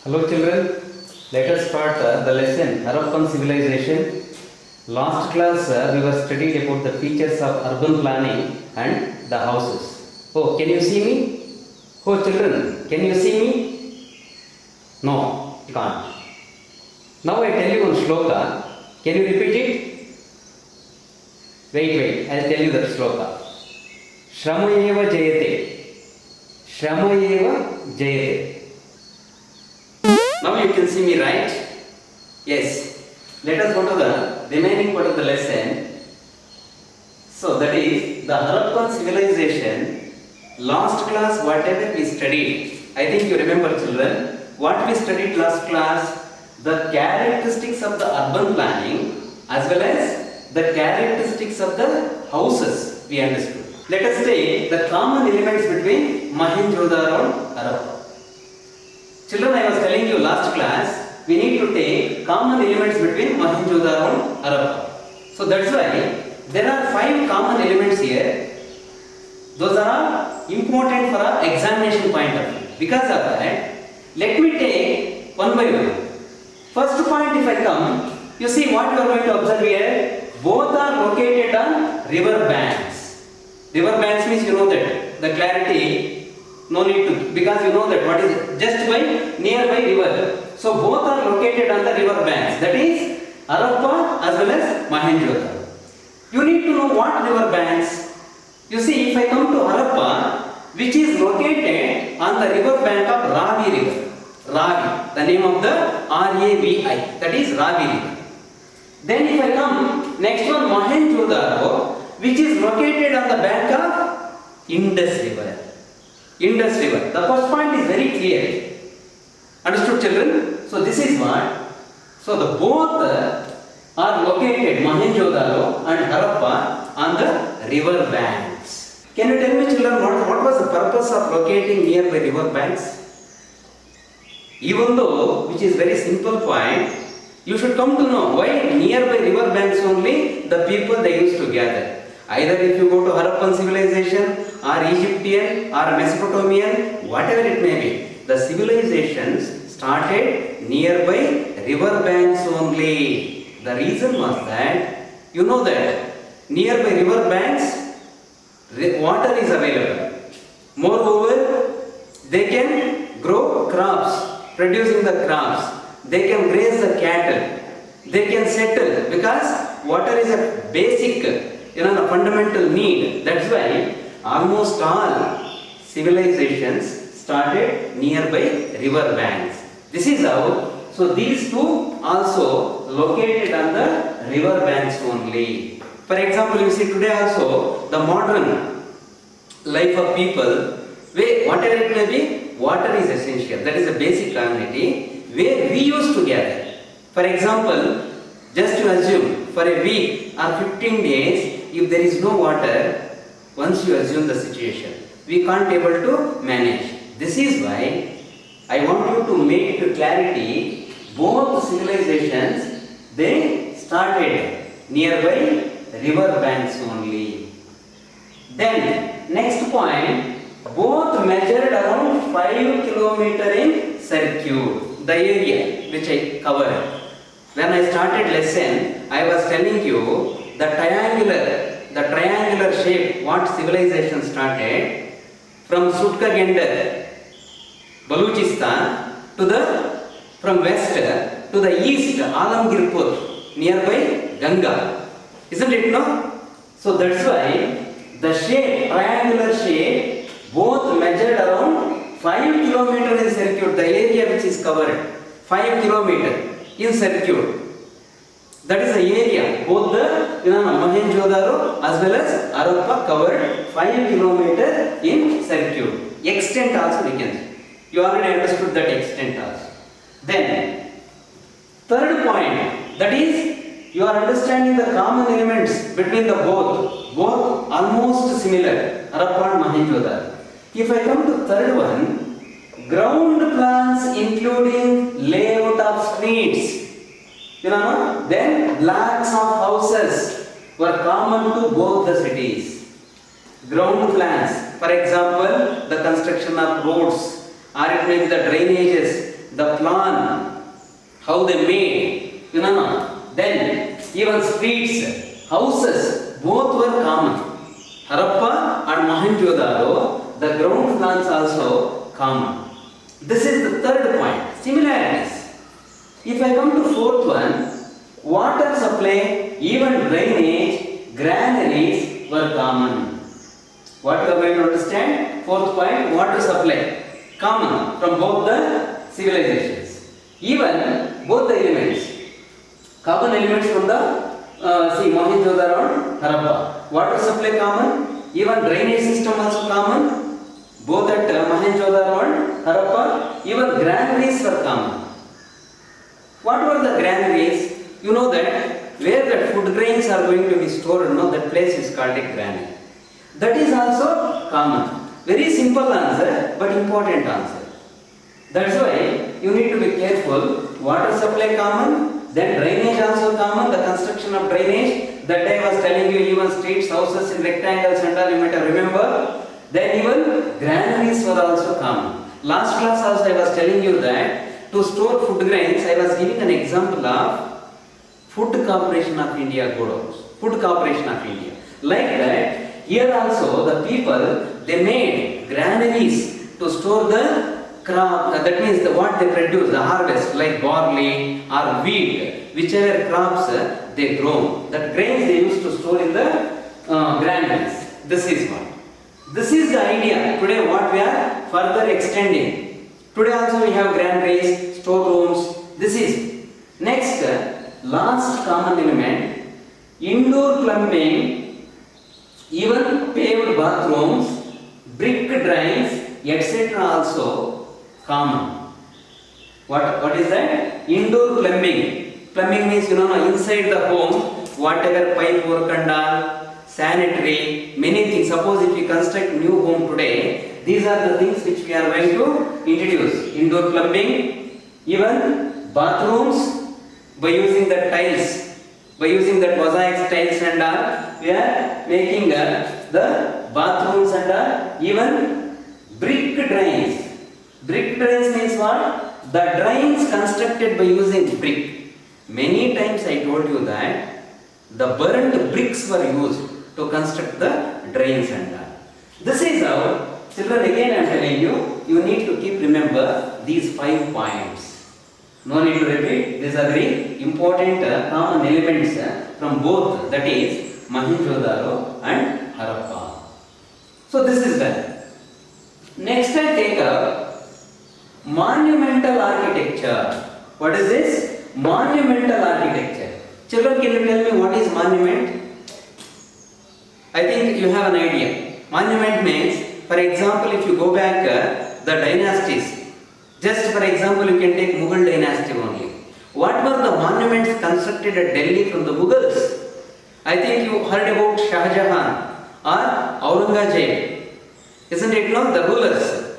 Hello children, let us start the lesson Harappan civilization. Last class we were studied about the features of urban planning and the houses. Oh, can you see me? Oh children, can you see me? No, you can't. Now I tell you one shloka. Can you repeat it? Wait, I'll tell you the shloka. Shramayeva jayate. Shramayeva jayate. Now you can see me, right? Yes. Let us go to the remaining part of the lesson. So that is the Harappan civilization. Last class whatever we studied, I think you remember children, what we studied last class, the characteristics of the urban planning as well as the characteristics of the houses we understood. Let us take the common elements between Mohenjo-daro and Harappa. Children, I was telling you last class, we need to take common elements between Mohenjo-daro and Harappa. So that's why there are 5 common elements here. Those are important for our examination point of view. Because of that, let me take one by one. First point, if I come, you see what you are going to observe here. Both are located on river banks. River banks means you know that the clarity. No need to, because you know that what is just by nearby river. So both are located on the river banks. That is Harappa as well as Mohenjo-daro. You need to know what river banks. You see, if I come to Harappa, which is located on the river bank of Ravi river. Ravi, the name of the R-A-V-I. That is Ravi river. Then if I come, next one Mohenjo-daro, which is located on the bank of Indus river. Indus river. The first point is very clear. Understood children? So this is what. So the both are located, Mohenjo-daro and Harappa, on the river banks. Can you tell me children what was the purpose of locating nearby river banks? Even though, which is very simple point, you should come to know why nearby river banks only the people they used to gather. Either if you go to Harappan civilization or Egyptian or Mesopotamian, whatever it may be, the civilizations started nearby river banks only. The reason was that, you know that nearby river banks, water is available. Moreover, they can grow crops, producing the crops. They can graze the cattle. They can settle because water is a basic, a fundamental need. That's why almost all civilizations started nearby river banks. This is how. So these two also located on the river banks only. For example, you see today also the modern life of people, where whatever it may be, water is essential. That is a basic commodity where we used to gather. For example, just to assume for a week or 15 days, if there is no water, once you assume the situation, we can't able to manage. This is why I want you to make to clarity, both civilizations, they started nearby river banks only. Then, next point, both measured around 5 kilometers in circuit, the area which I covered. When I started lesson, I was telling you the triangular shape, what civilization started from Sutka-Gender, Baluchistan, from west to the east, Alamgirpur, nearby Ganga. Isn't it no? So that's why the shape, triangular shape, both measured around 5 kilometers in circuit, the area which is covered, 5 kilometers in circuit. That is the area, both the Mohenjo-daro as well as Harappa covered 5 kilometers in circuit. Extent also we can see. You already understood that extent also. Then, third point, that is, you are understanding the common elements between the both almost similar, Harappa and Mohenjo-daro. If I come to third one, ground plans including layout of streets, then blocks of houses were common to both the cities. Ground plans, for example, the construction of roads, or it may be the drainages, the plan, how they made, then even streets, houses, both were common. Harappa and Mohenjo-daro, the ground plans also common. This is the third point, similarities. If I come to fourth one, water supply, even drainage, granaries were common. What we are going to understand? Fourth point, water supply, common from both the civilizations. Even both the elements, common elements from the Mohenjo-daro and Harappa. Water supply common, even drainage system also common, both at Mohenjo-daro and Harappa. Even granaries were common. What were the granaries? You know that where the food grains are going to be stored, that place is called a granary. That is also common. Very simple answer, but important answer. That's why you need to be careful. Water supply common, then drainage also common, the construction of drainage. That day I was telling you, even streets, houses in rectangles and all, you might have remember. Then even granaries were also common. Last class also I was telling you that to store food grains, I was giving an example of Food Corporation of India godowns. Food Corporation of India. Like that, here also the people, they made granaries to store the crop, that means what they produce, the harvest, like barley or wheat, whichever crops they grow. That grains they used to store in the granaries. This is one. This is the idea. Today what we are further extending. Today also we have granaries, storerooms. This is. Next, last common element, indoor plumbing, even paved bathrooms, brick drains, etc. also common. What is that? Indoor plumbing. Plumbing means inside the home, whatever pipe work and all, sanitary, many things. Suppose if we construct new home today, these are the things which we are going to introduce. Indoor plumbing, even bathrooms, by using the tiles, by using the mosaic tiles and all, we are making the bathrooms and even brick drains. Brick drains means what? The drains constructed by using brick. Many times I told you that the burnt bricks were used to construct the drains and all. This is how, children, again I am telling you, you need to keep remember these 5 points. No need to repeat, these are very important common elements from both, that is Mohenjo-daro and Harappa. So this is done. Next I take up monumental architecture. What is this? Monumental architecture. Children, can you tell me what is monument? I think you have an idea. Monument means, for example, if you go back the dynasties, just for example, you can take Mughal dynasty only. What were the monuments constructed at Delhi from the Mughals? I think you heard about Shah Jahan or Aurangzeb. Isn't it not? The rulers.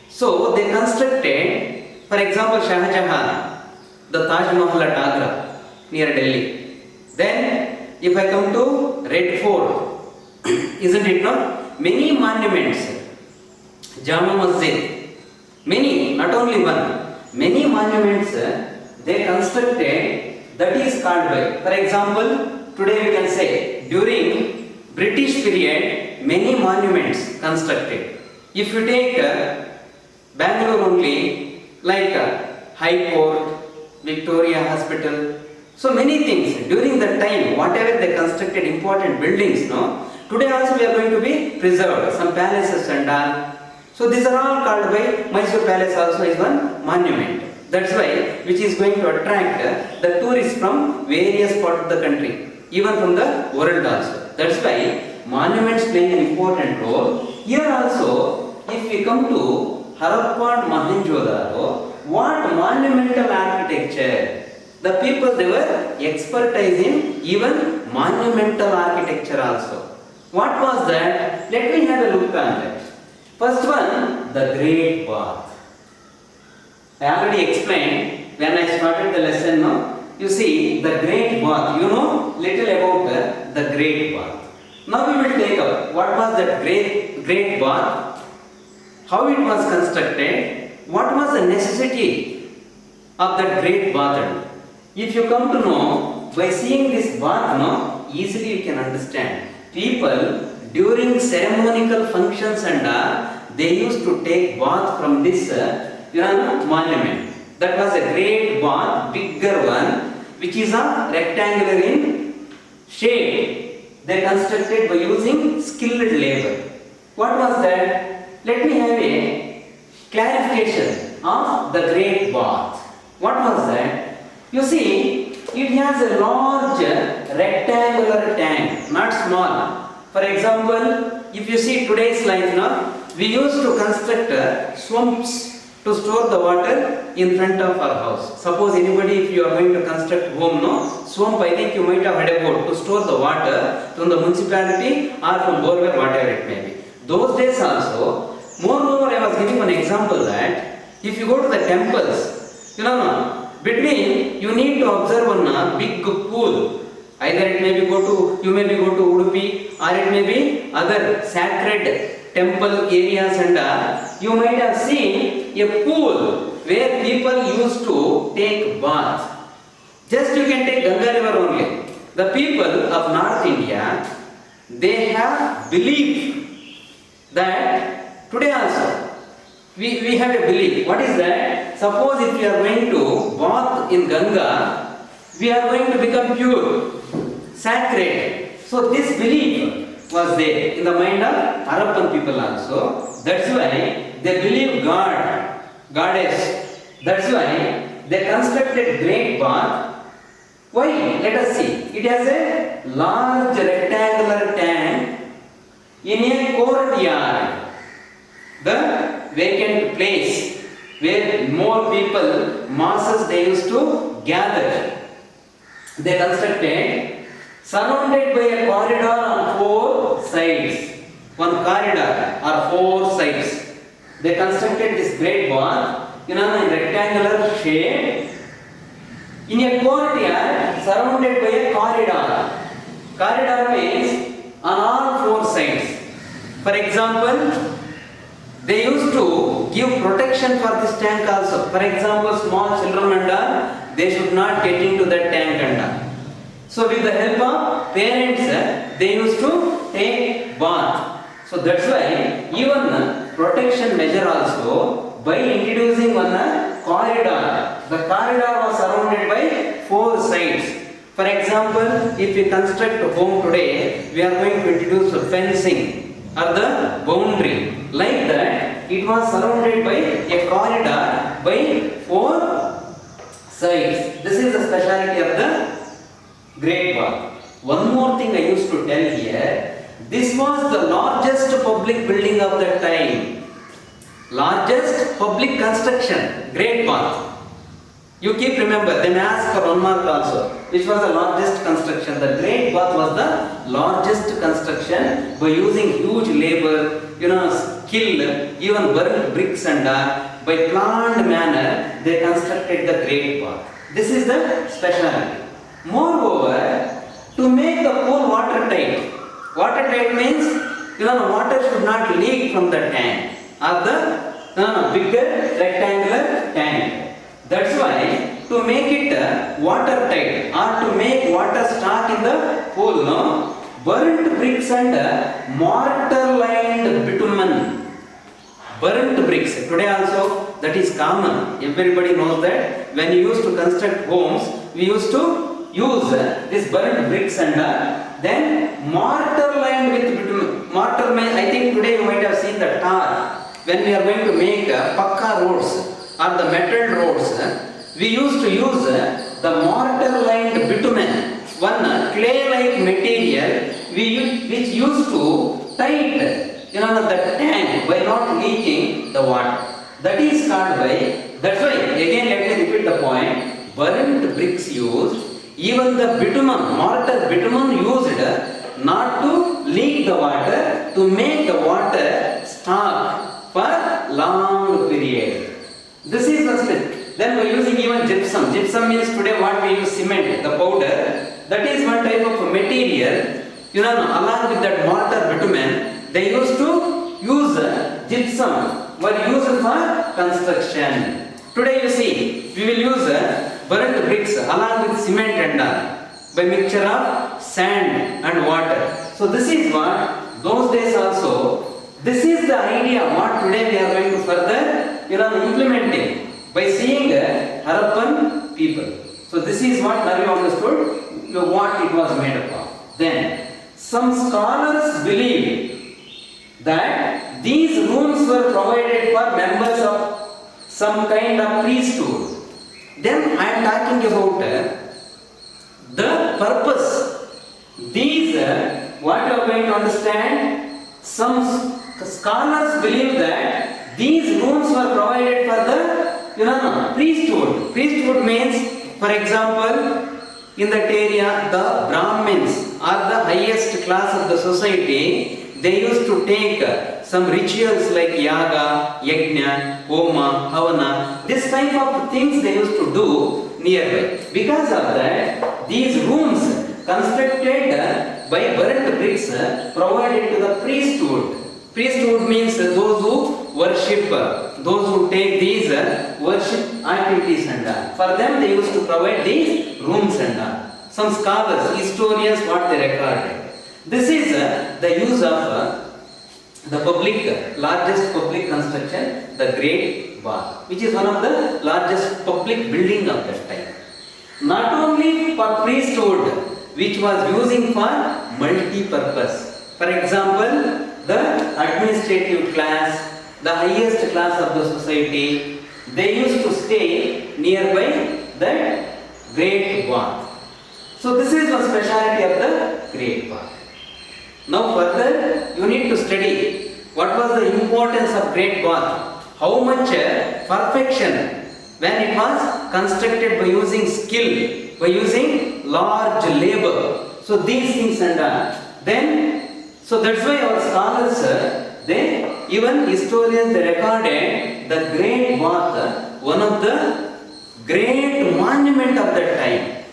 So they constructed, for example, Shah Jahan, the Taj Mahal at Agra near Delhi. Then if I come to Red Fort, isn't it not? Many monuments, Jama Masjid, many, not only one, many monuments they constructed, that is called by, for example, today we can say, during British period, many monuments constructed. If you take Bangalore only, like High Court, Victoria Hospital, so many things, during that time, whatever they constructed important buildings, today also we are going to be preserved, some palaces and all. So these are all called by Mysore Palace also is one monument. That's why which is going to attract the tourists from various parts of the country, even from the world also. That's why monuments play an important role. Here also, if we come to Harappa and Mohenjo-daro, what monumental architecture? The people, they were expertise in even monumental architecture also. What was that? Let me have a look on that. First one, the Great Bath. I already explained when I started the lesson. You see, the Great Bath, little about the Great Bath. Now we will take up what was that Great Bath, how it was constructed, what was the necessity of that great bath. If you come to know, by seeing this bath, no, easily you can understand. People during ceremonial functions and they used to take bath from this monument. That was a great bath, bigger one, which is a rectangular in shape. They constructed by using skilled labor. What was that? Let me have a clarification of the great bath. What was that? You see, it has a large rectangular tank, not small. For example, if you see today's life now, we used to construct swamps to store the water in front of our house. Suppose anybody, if you are going to construct home, no swamp, I think you might have heard about, to store the water from the municipality or from borewell, whatever it may be. Those days also, moreover, I was giving an example that if you go to the temples, between you need to observe one big pool. Either it may be you may be go to Udupi, or it may be other sacred temple areas, and you might have seen a pool where people used to take bath. Just you can take Ganga river only. The people of North India, they have belief that today also we have a belief. What is that? Suppose if we are going to bath in Ganga, we are going to become pure, sacred. So this belief was there in the mind of Harappan people also. That's why they believe God, goddess. That's why they constructed great bath. Why? Let us see. It has a large rectangular tank in a courtyard, the vacant place where more people, masses, they used to gather. They constructed, surrounded by a corridor on 4 sides. One corridor or 4 sides. They constructed this great bath in a rectangular shape in a courtyard surrounded by a corridor. Corridor means on all 4 sides. For example, they used to give protection for this tank also. For example, small children and they should not get into that tank and so with the help of parents, they used to take bath. So that's why even protection measure also, by introducing one corridor. The corridor was surrounded by 4 sides. For example, if we construct a home today, we are going to introduce a fencing or the boundary. Like that, it was surrounded by a corridor by 4 sides. This is the speciality of the great bath. One more thing I used to tell here. This was the largest public building of that time. Largest public construction, great bath. You keep remember, then ask for 1 mark also. Which was the largest construction? The great bath was the largest construction by using huge labor, skill, even burnt bricks, and by planned manner they constructed the great bath. This is the speciality. Moreover, to make the pool watertight. Watertight means water should not leak from the tank or the bigger rectangular tank. That's why to make it watertight or to make water stock in the pool, burnt bricks and mortar lined bitumen. Burnt bricks. Today also that is common. Everybody knows that when you used to construct homes, we used to use this burnt bricks and then mortar lined with bitumen. Mortar means, I think today you might have seen the tar. When we are going to make pakka roads or the metal roads, we used to use the mortar lined bitumen, one clay like material which used to tight the tank by not leaking the water. That is called by, that's why again let me repeat the point, burnt bricks used, even the bitumen, mortar bitumen used not to leak the water, to make the water stock for long period. This is the step. Then we are using even gypsum. Gypsum means today what we use, cement, the powder. That is one type of material. Along with that mortar bitumen, they used to use gypsum, were used for construction. Today you see, we will use burnt bricks along with cement and all, by mixture of sand and water. So this is what those days also. This is the idea what today we are going to further implementing by seeing Harappan people. So this is what now you understood what it was made up of. Then some scholars believe that these rooms were provided for members of some kind of priesthood. Then I am talking about the purpose. These, what you are going to understand, some scholars believe that these rooms were provided for the priesthood. Priesthood means, for example, in that area, the Brahmins are the highest class of the society. They used to take some rituals like yaga, yajna, homa, havana. This type of things they used to do nearby. Because of that, these rooms constructed by burnt bricks provided to the priesthood. Priesthood means those who worship, those who take these worship activities and all. For them they used to provide these rooms and all. Some scholars, historians, what they recorded. This is the use of the largest public construction, the Great Bath, which is one of the largest public building of that time. Not only for priesthood, which was using for multi-purpose. For example, the administrative class, the highest class of the society, they used to stay nearby the Great Bath. So this is one speciality of the Great Bath. Now further, you need to study what was the importance of Great Bath, how much perfection when it was constructed by using skill, by using large labor. So these things and then, so that's why our scholars, even historians, they recorded the Great Bath, one of the great monument of that time.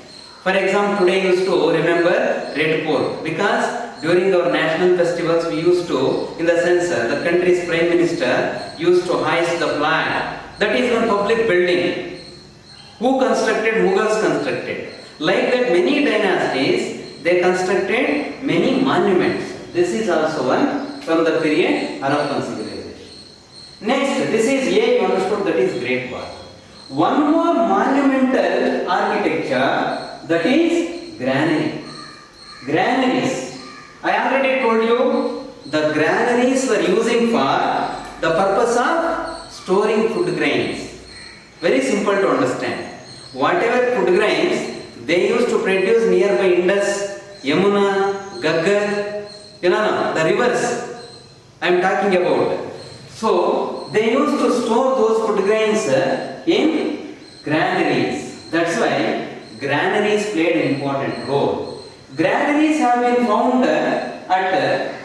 For example, today used to remember Red Fort because during our national festivals we used to, in the sense the country's prime minister used to hoist the flag. That is one public building. Who constructed? Mughals constructed. Like that many dynasties, they constructed many monuments. This is also one from the period Harappan civilization. Next, this is A, you understood, that is Great Bath. One more monumental architecture, that is granary. Granaries. I already told you the granaries were using for the purpose of storing food grains. Very simple to understand. Whatever food grains they used to produce nearby Indus, Yamuna, Gaggar, the rivers I am talking about. So they used to store those food grains in granaries. That's why granaries played an important role. Granaries have been found at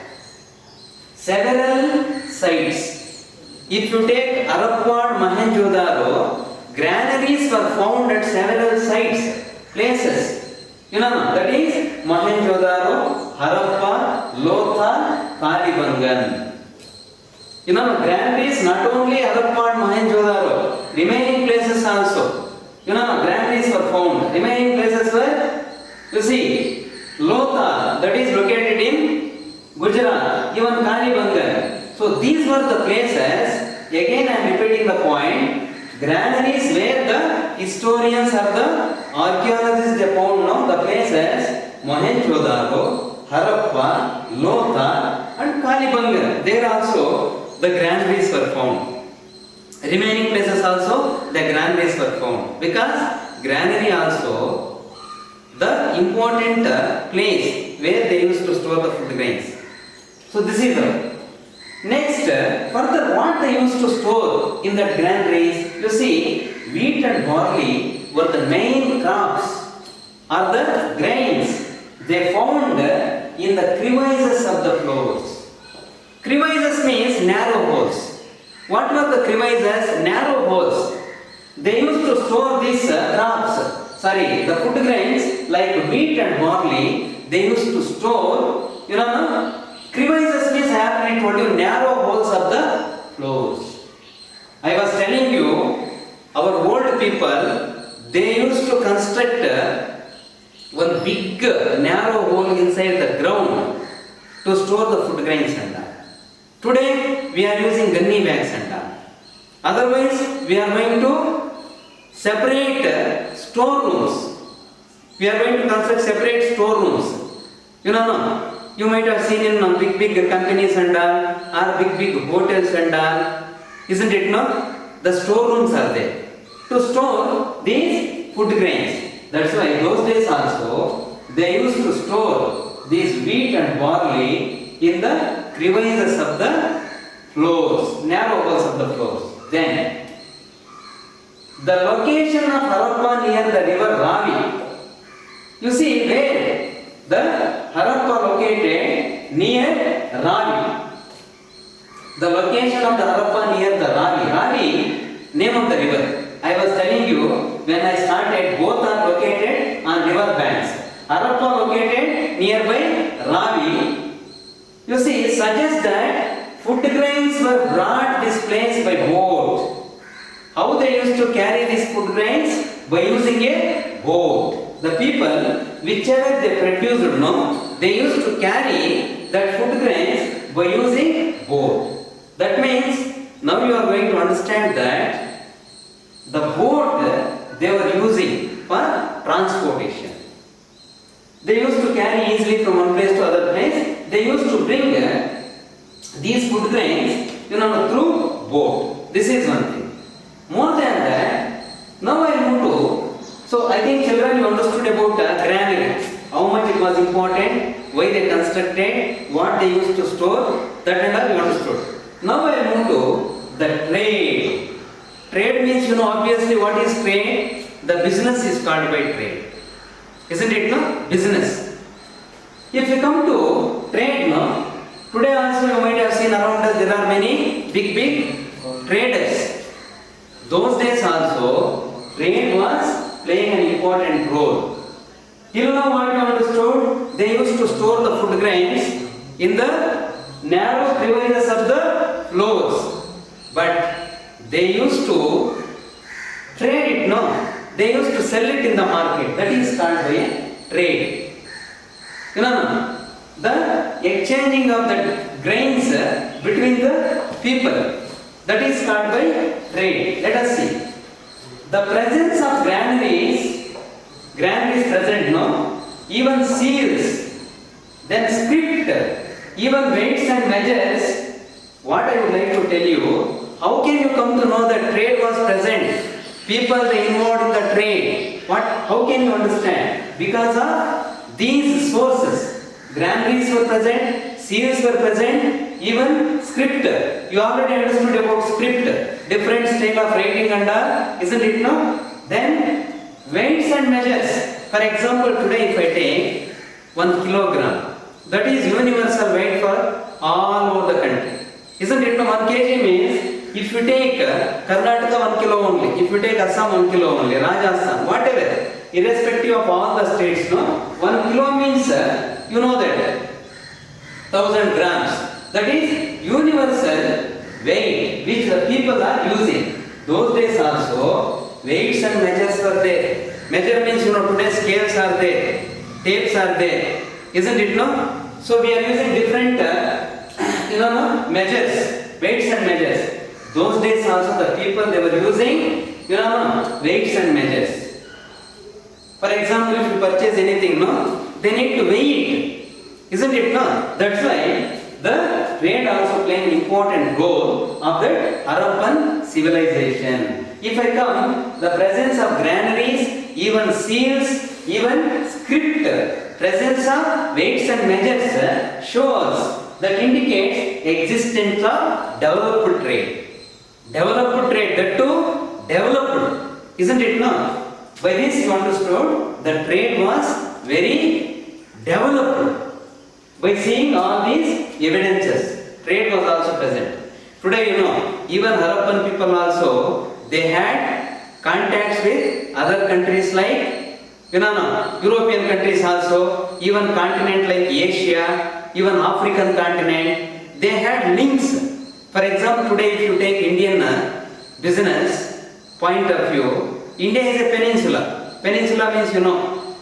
several sites. If you take Harappa, Mohenjo-daro, granaries were found at several sites, places. That is Mohenjo-daro, Harappa, Lotha, Kalibangan. Granaries not only Harappa and Mohenjo-daro, remaining places also. Granaries were found. Remaining places were, you see, Lotha, that is located in Gujarat, even Kalibangan. So these were the places. Again I am repeating the point. Granaries where the historians or the archaeologists they found now the places Mohenjo-daro, Harappa, Lotha and Kalibangan. There also the granaries were found. Remaining places also the granaries were found. Because granary also the important place where they used to store the food grains. So this is the next. Further, what they used to store in the granaries, you see, wheat and barley were the main crops or the grains they found in the crevices of the floors. Crevices means narrow holes. What were the crevices? Narrow holes. They used to store these the food grains like wheat and barley, they used to store, crevices means I have already told you, narrow holes of the floors. I was telling you, our old people, to construct one big narrow hole inside the ground to store the food grains and all. Today we are using gunny bags and all. Otherwise we are going to separate storerooms. We are going to construct separate storerooms. You know, you might have seen in big companies and all, or big hotels and all. Isn't it no? The storerooms are there to store these food grains. That's why those days also they used to store these wheat and barley in the crevices of the floors, narrow holes of the floors. Then the location of Harappa near the river Ravi. You see where the Harappa located near Ravi. The location of the Harappa near the Ravi. Ravi, name of the river. I was telling you when I started, both are located on river banks. Harappa located nearby Ravi. You see, suggests that food grains were brought this place by boat. How they used to carry these food grains? By using a boat. The people, whichever they produced, no, they used to carry that food grains by using boat. That means now you are going to understand that the boat they were using for transportation. They used to carry easily from one place to other place. They used to bring these food grains, through boat. This is one thing. More than that, now I move to. So I think children, you understood about granary. How much it was important, why they constructed, what they used to store. That and all you understood. Now I move to the trade. Trade means, obviously what is trade? The business is called by trade. Isn't it, no? Business. If you come to trade, no? Today also you might have seen around us there are many big traders. Those days also, trade was playing an important role. Till now what you understood? They used to store the food grains in the narrow crevices of the floors. But they used to trade it, no? They used to sell it in the market. That is called by trade. The exchanging of the grains between the people. That is called by trade. Let us see. The presence of granaries present, no? Even seals, then script, even weights and measures. What I would like to tell you, how can you come to know that trade was present? People they involved in the trade. How can you understand? Because of these sources. Granaries were present, seals were present, even script. You already understood about script. Different style of writing and all, isn't it, no? Then weights and measures. For example, today if I take 1 kilogram, that is universal weight for all over the country. Isn't it, no? 1 kg means, if you take Karnataka 1 kilo only, if you take Assam 1 kilo only, Rajasthan, whatever, irrespective of all the states, no? 1 kilo means, you know that, 1000 grams. That is universal weight which the people are using. Those days also, weights and measures were there. Measure means, today scales are there, tapes are there. Isn't it, no? So we are using different, measures, weights and measures. Those days also the people they were using, weights and measures. For example, if you purchase anything, no, they need to weigh it. Isn't it, no? That's why the trade also playing an important role of the Harappan civilization. If I come, the presence of granaries, even seals, even script, presence of weights and measures shows that indicates existence of developed trade. Developed trade, that too developed. Isn't it, no? By this you understood the trade was very developed. By seeing all these evidences, trade was also present. Today, even Harappan people also, they had contacts with other countries like, European countries also, even continent like Asia, even African continent, they had links. For example, today if you take Indian business point of view, India is a peninsula. Peninsula means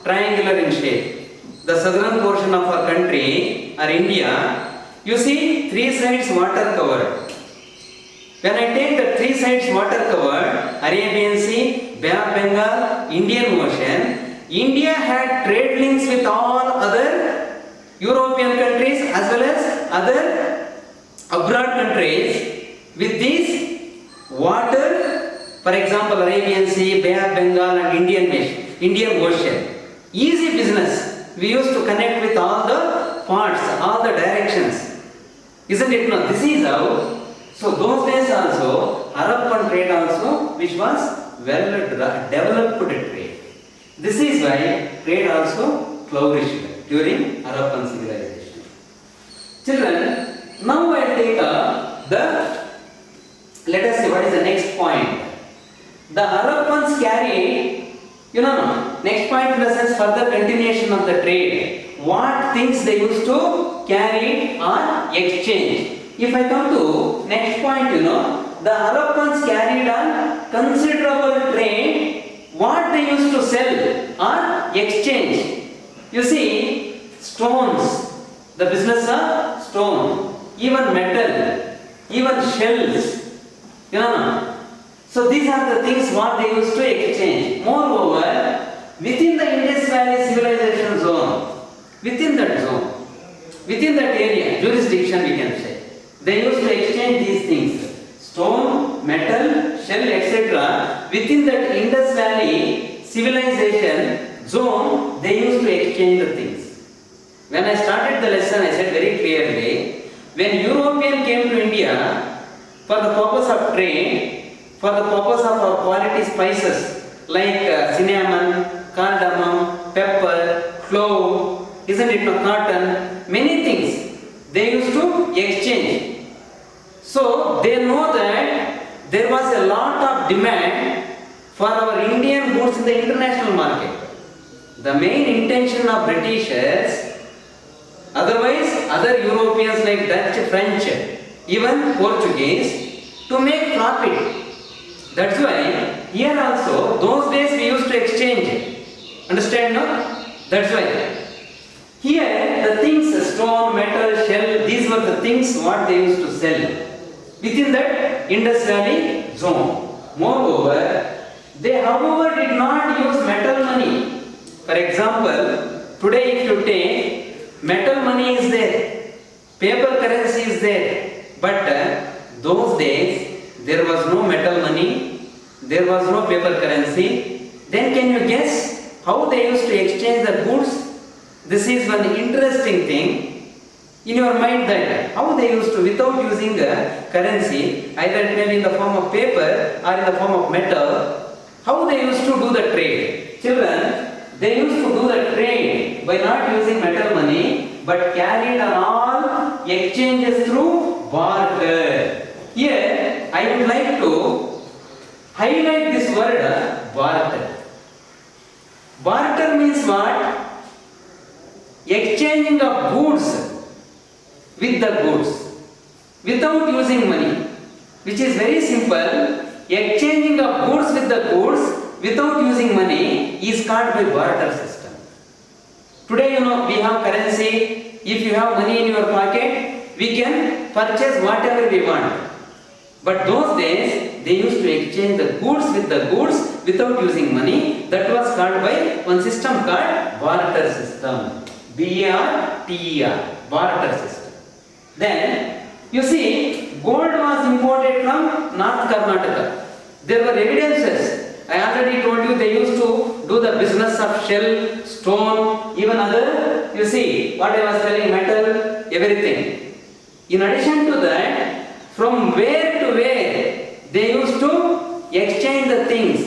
triangular in shape. The southern portion of our country or India, you see three sides water covered. When I take the three sides water covered, Arabian Sea, Bay of Bengal, Indian Ocean, India had trade links with all other European countries as well as other abroad countries with these water, for example Arabian Sea, Bay of Bengal and Indian Ocean. Easy business. We used to connect with all the parts, all the directions. Isn't it? No, this is how. So those days also, Harappan trade also, which was well developed trade. This is why trade also flourished during Harappan civilization. Children, now I take let us see what is the next point. The Harappans carried, next point in the sense further continuation of the trade. What things they used to carry or exchange. If I come to next point, the Harappans carried on considerable trade. What they used to sell or exchange. You see, stones, the business of stone, even metal, even shells. So these are the things what they used to exchange. Moreover, within the Indus Valley civilization zone, within that zone, within that area, jurisdiction we can say, they used to exchange these things. Stone, metal, shell, etc. Within that Indus Valley civilization zone, they used to exchange the things. When I started the lesson, I said very clearly, when European came to India for the purpose of trade, for the purpose of our quality spices like cinnamon, cardamom, pepper, clove, isn't it, cotton, many things they used to exchange. So they know that there was a lot of demand for our Indian goods in the international market. The main intention of Britishers, otherwise other Europeans like Dutch, French, even Portuguese, to make profit. That's why here also those days we used to exchange. Understand, no? That's why. Here the things, stone, metal, shell, these were the things what they used to sell within that Indus Valley zone. Moreover, they however did not use metal money. For example, today if you take, metal money is there, paper currency is there, but those days there was no metal money, there was no paper currency. Then can you guess how they used to exchange the goods? This is one interesting thing in your mind, that how they used to, without using currency, either it may be in the form of paper or in the form of metal, how they used to do the trade. Children, they used to do the trade by not using metal money but carried on all exchanges through barter. Here I would like to highlight this word barter. Barter means what? Exchanging of goods with the goods without using money, which is very simple. Exchanging of goods with the goods without using money is called by barter system. Today we have currency. If you have money in your pocket, we can purchase whatever we want. But those days they used to exchange the goods with the goods without using money. That was called by one system called barter system. B-A-R-T-E-R, barter system. Then, you see, gold was imported from North Karnataka. There were evidences. I already told you they used to do the business of shell, stone, even other, you see, what I was telling, metal, everything. In addition to that, from where to where, they used to exchange the things.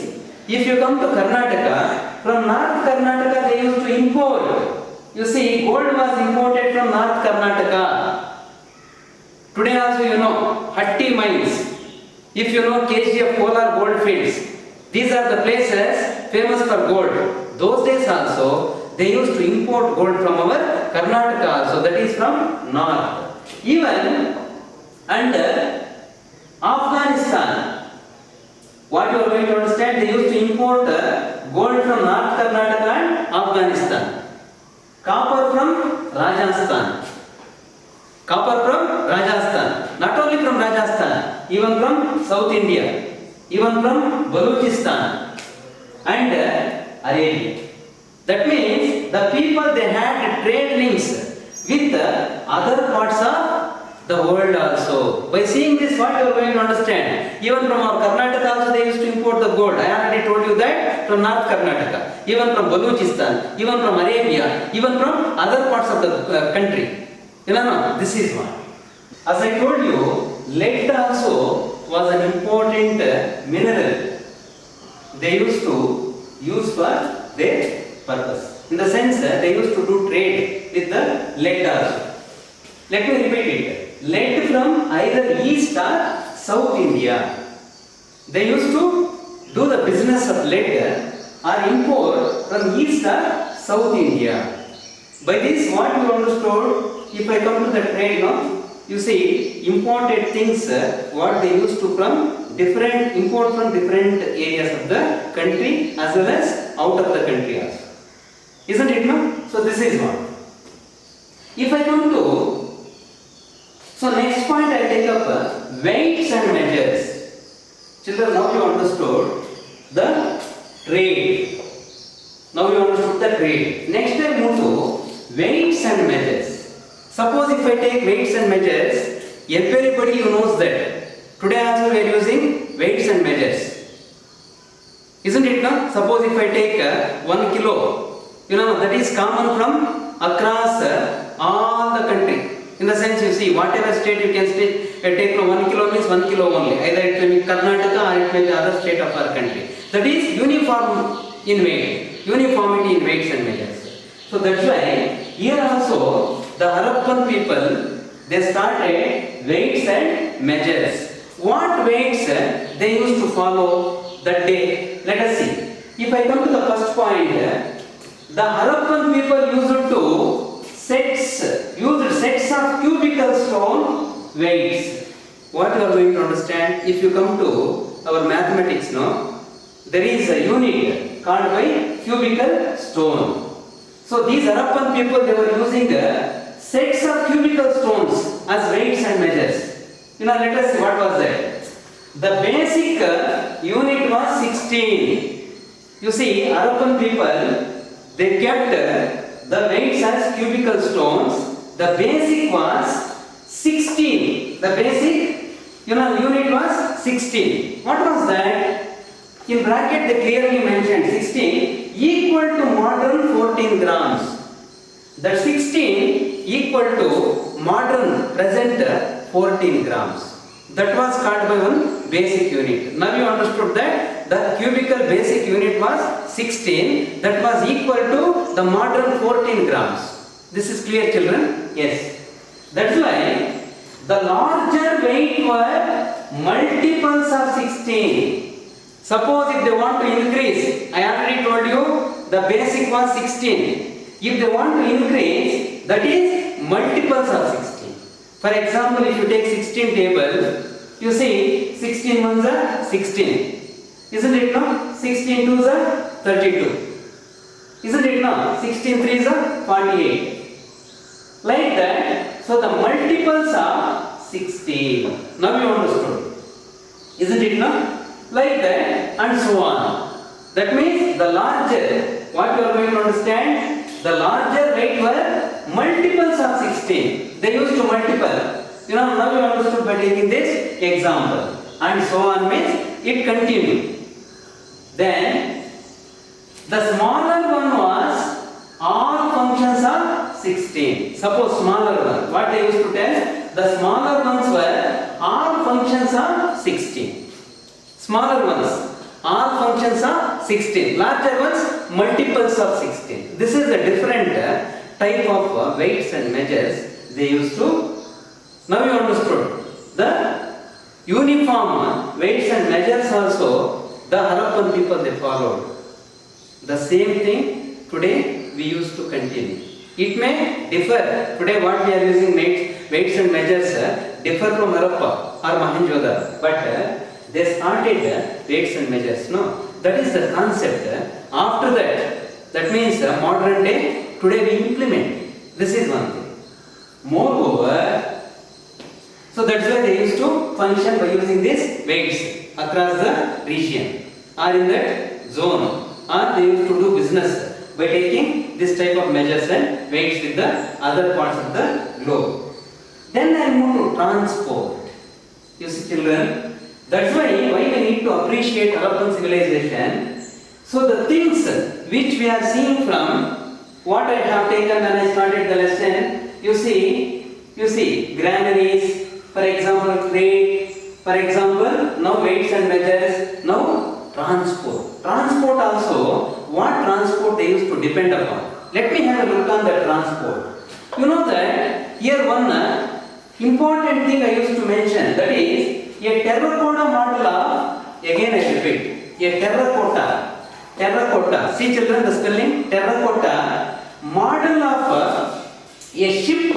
If you come to Karnataka, from North Karnataka they used to import. You see, gold was imported from North Karnataka. Today also Hatti mines. If you know KGF Polar Gold Fields, these are the places famous for gold. Those days also, they used to import gold from our Karnataka also, that is from North. Even under Afghanistan, what you are going to understand, they used to import gold from North Karnataka and Afghanistan. Copper from Rajasthan. Copper from Rajasthan. Not only from Rajasthan, even from South India, even from Balochistan and Arabia. That means the people they had trade links with other parts of the world also. By seeing this, what you are going to understand? Even from our Karnataka also they used to import the gold. I already told you that from North Karnataka, even from Balochistan, even from Arabia, even from other parts of the country. You know, this is one. As I told you, lead also was an important mineral they used to use for their purpose. In the sense they used to do trade with the lead also. Let me repeat it. Lead from either East or South India. They used to do the business of lead or import from East or South India. By this, what you understood? If I come to the trade now, you see imported things, what they used to from different import from different areas of the country as well as out of the country also. Isn't it no? So this is one. If I come to, so next point I take up weights and measures. Children, now you understood the trade. Now you understood the trade. Next I move to weights and measures. Suppose if I take weights and measures, everybody you knows that. Today also we are using weights and measures. Isn't it no? Suppose if I take 1 kilo, you know that is common from across all the country. In the sense you see whatever state you can take from 1 kilo means 1 kilo only. Either it may be Karnataka or it may be other state of our country. That is uniform in weight. Uniformity in weights and measures. So that's why here also the Harappan people they started weights and measures. What weights they used to follow that day? Let us see. If I come to the first point, the Harappan people used sets of cubical stone weights. What you are going to understand? If you come to our mathematics, no, there is a unit called by cubical stone. So these Harappan people they were using sets of cubical stones as weights and measures. You know, let us see what was that. The basic unit was 16. You see, Harappan people they kept the weights as cubical stones. The basic was 16. The basic unit was 16. What was that? In bracket they clearly mentioned 16 equal to modern 14 grams. That 16 equal to modern present 14 grams. That was called by one basic unit. Now you understood that the cubical basic unit was 16. That was equal to the modern 14 grams. This is clear, children? Yes. That's why the larger weight were multiples of 16. Suppose if they want to increase, I already told you the basic was 16. If they want to increase, that is multiples of 16. For example, if you take 16 table, you see 16 ones are 16. Isn't it no? 16 twos are 32. Isn't it no? 16 threes are 48. Like that, so the multiples are 16. Now you understood. Isn't it no? Like that and so on. That means the larger, what you are going to understand? The larger weight were multiples of 16. They used to multiple. Now you understood by taking this example. And so on means it continued. Then the smaller one was all functions of 16. Suppose smaller one. What they used to tell? The smaller ones were all functions of 16. Smaller ones, all functions are 16. Larger ones, multiples of 16. This is a different type of weights and measures they used to. Now you understood. The uniform weights and measures also, the Harappan people they followed. The same thing today we used to continue. It may differ. Today what we are using weights and measures differ from Harappa or Mohenjo-daro. But they started weights and measures. No, That is the concept. After that means modern day, today we implement. This is one thing. Moreover, so that's why they used to function by using these weights across the region or in that zone, or they used to do business by taking this type of measures and weights with the other parts of the globe. Then I move to transport. You see children, that's why we need to appreciate Harappan civilization. So the things which we are seeing from what I have taken when I started the lesson, you see granaries, for example crate, for example now weights and measures, now transport. Transport also, what transport they used to depend upon. Let me have a look on the transport. You know that here one important thing I used to mention, that is a terracotta model of, again I repeat, a terracotta, see children the spelling, terracotta model of a ship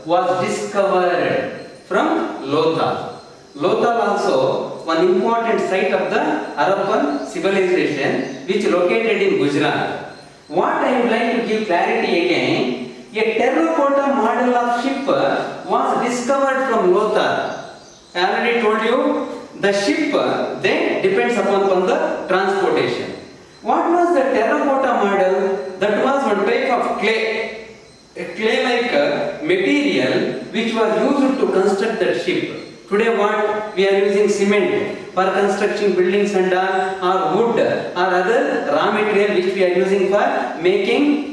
was discovered from Lothal. Lothal also one important site of the Harappan civilization which located in Gujarat. What I would like to give clarity again, a terracotta model of ship was discovered from Lothal. I already told you the ship then depends upon the transportation. What was the terracotta model? That was one type of clay, a clay-like material which was used to construct that ship. Today what we are using cement for constructing buildings and or wood or other raw material which we are using for making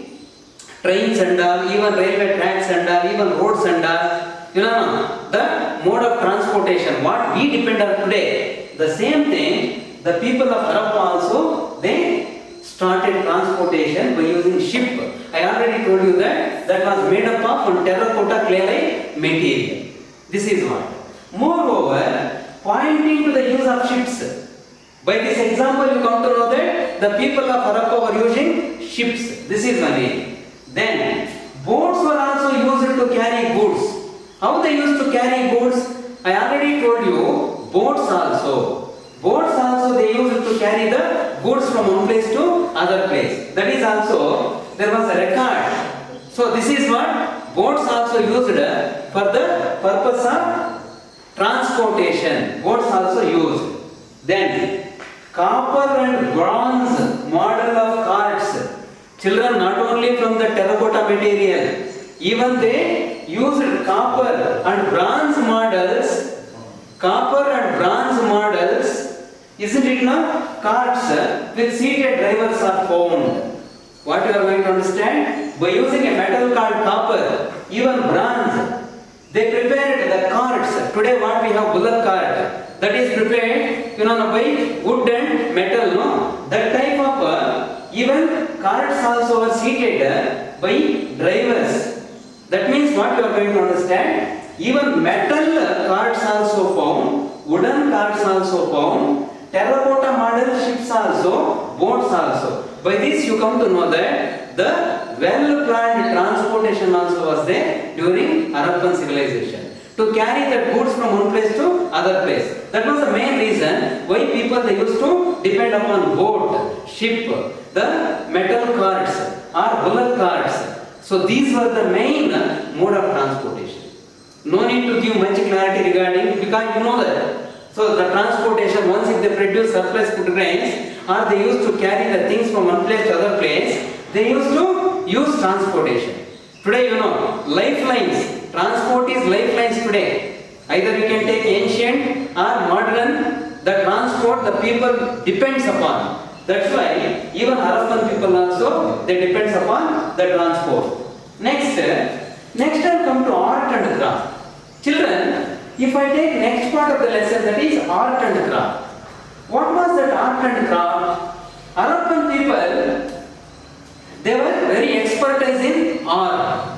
trains and even railway tracks and even roads and the mode of transportation what we depend on today. The same thing the people of Harappa also they started transportation by using ship. I already told you that was made up of one terracotta clay-like material. This is what. Moreover, pointing to the use of ships. By this example, you come to know that the people of Harappa were using ships. This is one area. Then, boats were also used to carry goods. How they used to carry goods? I already told you, boats also. Boats also they used to carry the goods from one place to other place. That is also, there was a record. So this is what boats also used for the purpose of transportation. Boats also used. Then copper and bronze model of carts. Children, not only from the terracotta material, even they used copper and bronze models. Copper and bronze models, isn't it now? Carts with seated drivers are found. What you are going to understand? By using a metal called copper, even bronze, they prepared the carts. Today what we have bullock cart, that is prepared by wood and metal. No? That type of even carts also are seated by drivers. That means what you are going to understand? Even metal carts also found, wooden carts also found, terracotta model ships also, boats also. By this you come to know that the well-planned transportation also was there during Harappan civilization. To carry the goods from one place to other place. That was the main reason why people they used to depend upon boat, ship, the metal carts or bullock carts. So these were the main mode of transportation. No need to give much clarity regarding, because you know that. So the transportation, once if they produce surplus food grains or they used to carry the things from one place to other place, they used to use transportation. Today lifelines, transport is lifelines today. Either you can take ancient or modern, the transport the people depends upon. That's why even Harappan people also, they depends upon the transport. Next I'll come to art and craft. Children, if I take next part of the lesson, that is art and craft. What was that art and craft? Harappan people, they were very expertise in art.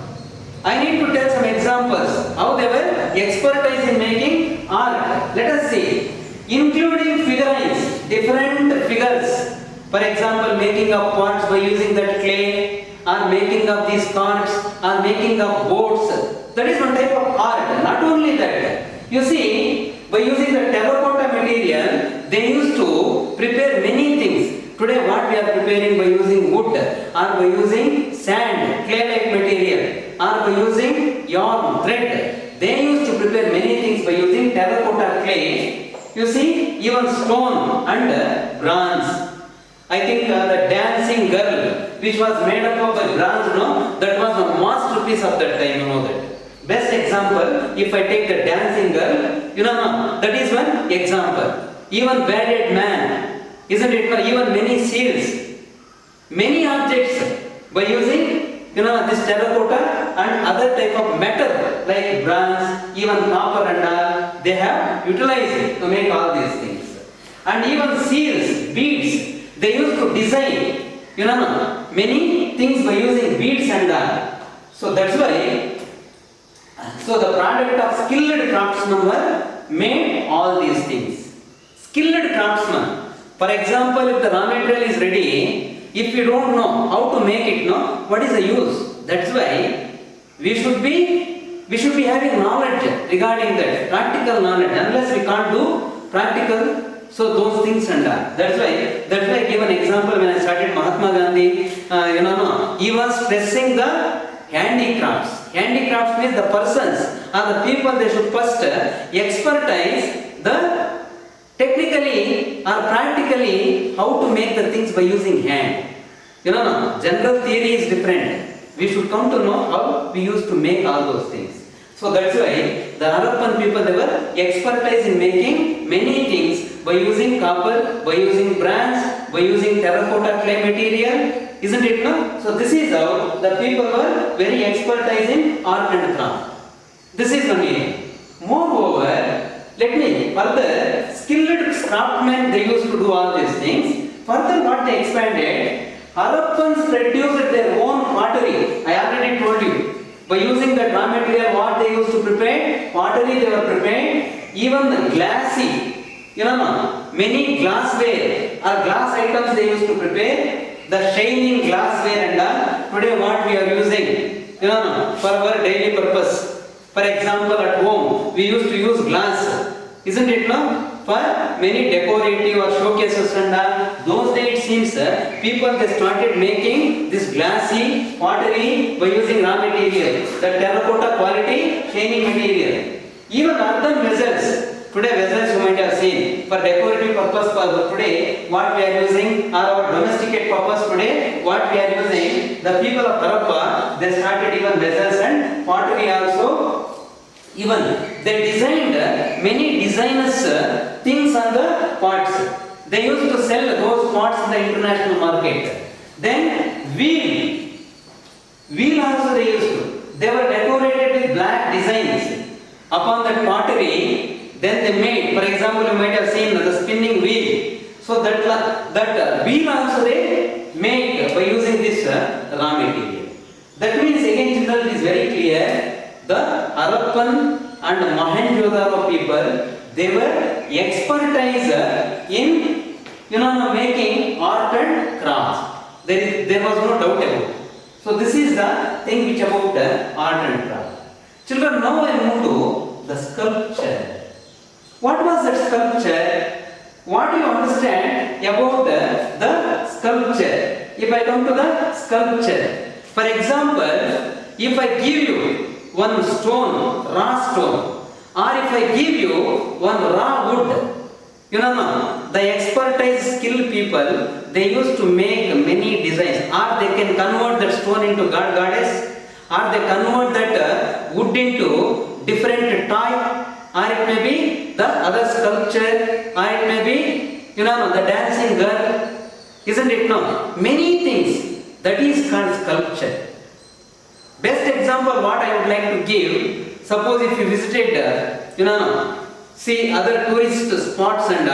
I need to tell some examples how they were expertise in making art. Let us see. Including figurines, different figures. For example, making up pots by using that clay, or making up these carts, or making up boats. That is one type of art. Not only that, you see, by using the terracotta material, they used to prepare many things. preparing by using wood, or by using sand, clay-like material, or by using yarn, thread. They used to prepare many things by using terracotta clay. You see, even stone and bronze. I think the dancing girl, which was made up of a bronze, no, that was a masterpiece of that time, you know that. Best example, if I take the dancing girl, you know, that is one example. Even bearded man, isn't it? Even many seals, many objects by using, you know, this terracotta and other type of metal like bronze, even copper and all, they have utilized to make all these things. And even seals, beads, they used to design, you know, many things by using beads and all. So that's why. So the product of skilled craftsmen were made all these things. Skilled craftsmen. For example, if the raw material is ready, if you don't know how to make it, no, what is the use? That's why we should be having knowledge regarding that, practical knowledge. Unless we can't do practical, so those things and all. That's why I give an example when I started Mahatma Gandhi. He was stressing the handicrafts. Handicrafts means the persons or the people, they should first expertise the technically or practically how to make the things by using hand. General theory is different. We should come to know how we used to make all those things. So that's why the Harappan people, they were expertise in making many things by using copper, by using bronze, by using terracotta clay material. Isn't it, no? So this is how the people were very expertise in art and craft. This is one area. Moreover, let me further, skilled craftsmen, they used to do all these things. Further, what they expanded, Harappans produced their own pottery. I already told you. By using that raw material, what they used to prepare, pottery they were prepared. Even the glassy, many glassware or glass items they used to prepare. The shining glassware and all, today what we are using, for our daily purpose. For example, at home, we used to use glass, isn't it, no? For many decorative or showcases and all. Those days it seems people, they started making this glassy pottery by using raw material, the terracotta quality shining material. Even earthen vessels. Today vessels you might have seen for decorative purpose. For today, what we are using, or our domesticate purpose today, what we are using, the people of Harappa, they started even vessels and pottery also. Even they designed many designers things on the pots. They used to sell those pots in the international market. Then wheel also they used to. They were decorated with black designs upon that pottery. Then they made, for example, you might have seen the spinning wheel. So that wheel also they make by using this raw material. That means again, children, it is very clear. The Harappan and Mohenjo-daro people, they were expertise in making art and crafts. There was no doubt about it. So this is the thing which about art and craft. Children, now I move to the sculpture. What was that sculpture? What do you understand about the sculpture? If I come to the sculpture, for example, if I give you one stone, raw stone, or if I give you one raw wood, the expertise skilled people, they used to make many designs, or they can convert that stone into god, goddess, or they convert that wood into different toy, or it may be the other sculpture, or it may be, the dancing girl, isn't it? No, many things. That is called sculpture. Best example what I would like to give, suppose if you visited, see other tourist spots and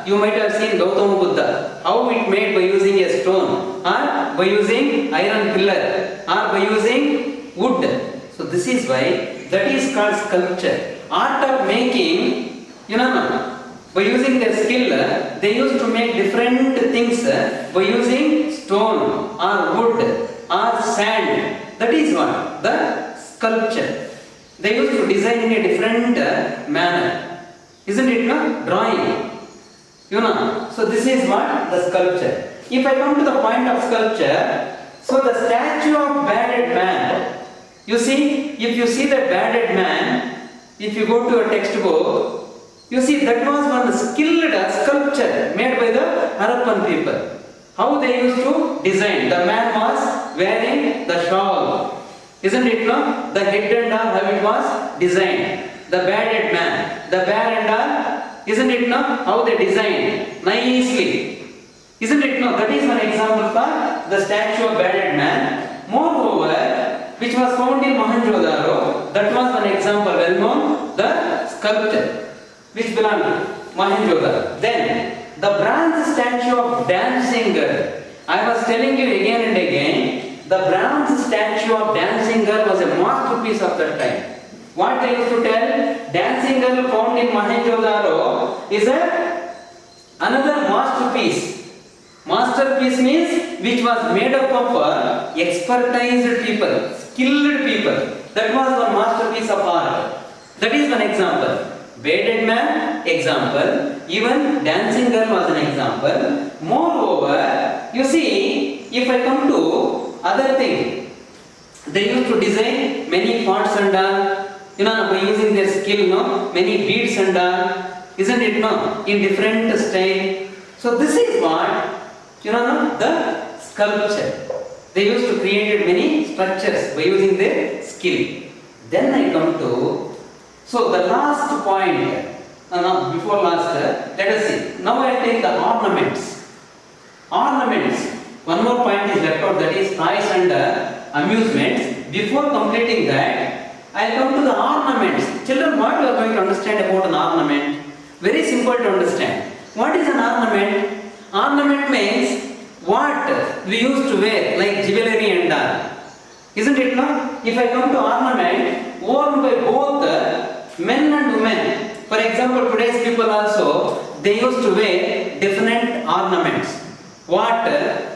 you might have seen Gautama Buddha, how it made by using a stone, or by using iron pillar, or by using wood. So this is why that is called sculpture. Art of making, by using their skill, they used to make different things by using stone or wood or sand. That is what? The sculpture. They used to design in a different manner. Isn't it, no? Drawing. So this is what? The sculpture. if I come to the point of sculpture, so the statue of bearded man, you see, if you see that bearded man, if you go to a textbook, you see that was one skilled sculpture made by the Harappan people. How they used to design. The man was wearing the shawl. Isn't it no? The head and all, how it was designed. The bearded man, the bear and all, isn't it no? How they designed nicely. Isn't it no? That is one example for the statue of bearded man. Moreover, which was found in Mohenjo-daro, that was one example, well known, the sculpture, which belonged to Mohenjo-daro. Then, the bronze statue of dancing girl. I was telling you again and again, the bronze statue of dancing girl was a masterpiece of that time. What they used to tell? Dancing girl found in Mohenjo-daro is another masterpiece. Masterpiece means which was made up of expertised people, skilled people. That was one masterpiece of art. That is one example. Bearded man, example. Even dancing girl was an example. Moreover, you see, if I come to other thing, they used to design many pots and all, by using their skill, many beads and all, isn't it, in different style. So this is what, the sculpture. They used to create many structures by using their skill. Then I come to, so the last point, before last, let us see. Now I take the ornaments. Ornaments. One more point is left out, that is toys and amusements. Before completing that, I will come to the ornaments. Children, what you are going to understand about an ornament? Very simple to understand. What is an ornament? Ornament means what we used to wear, like jewelry and all. Isn't it no? If I come to ornament, worn by both men and women. For example, today's people also, they used to wear different ornaments. What